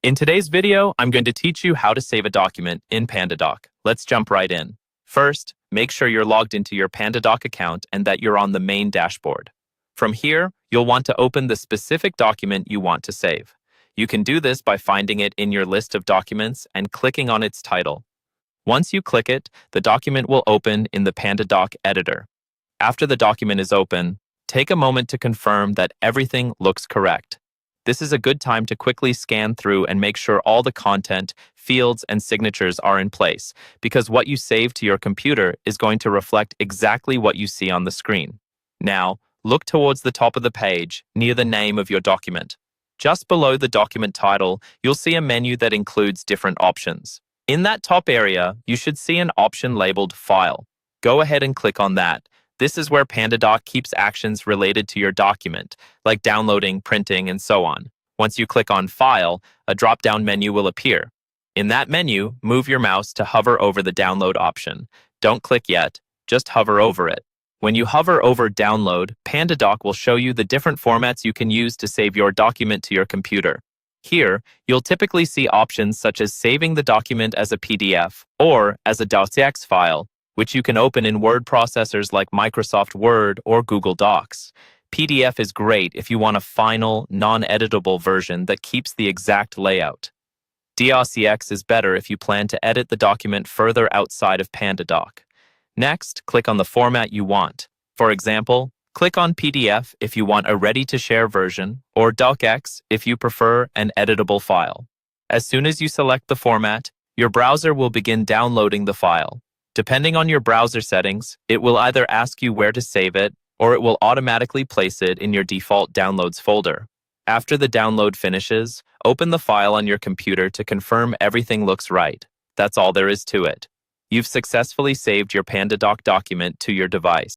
In today's video, I'm going to teach you how to save a document in Pandadoc. Let's jump right in. First, make sure you're logged into your Pandadoc account and that you're on the main dashboard. From here, you'll want to open the specific document you want to save. You can do this by finding it in your list of documents and clicking on its title. Once you click it, the document will open in the Pandadoc editor. After the document is open, take a moment to confirm that everything looks correct. This is a good time to quickly scan through and make sure all the content, fields, and signatures are in place, because what you save to your computer is going to reflect exactly what you see on the screen. Now, look towards the top of the page, near the name of your document. Just below the document title, you'll see a menu that includes different options. In that top area, you should see an option labeled File. Go ahead and click on that. This is where Pandadoc keeps actions related to your document, like downloading, printing, and so on. Once you click on File, a drop-down menu will appear. In that menu, move your mouse to hover over the Download option. Don't click yet, just hover over it. When you hover over Download, Pandadoc will show you the different formats you can use to save your document to your computer. Here, you'll typically see options such as saving the document as a PDF or as a .docx file, which you can open in word processors like Microsoft Word or Google Docs. PDF is great if you want a final, non-editable version that keeps the exact layout. .docx is better if you plan to edit the document further outside of Pandadoc. Next, click on the format you want. For example, click on PDF if you want a ready-to-share version, or .docx if you prefer an editable file. As soon as you select the format, your browser will begin downloading the file. Depending on your browser settings, it will either ask you where to save it, or it will automatically place it in your default Downloads folder. After the download finishes, open the file on your computer to confirm everything looks right. That's all there is to it. You've successfully saved your Pandadoc document to your device.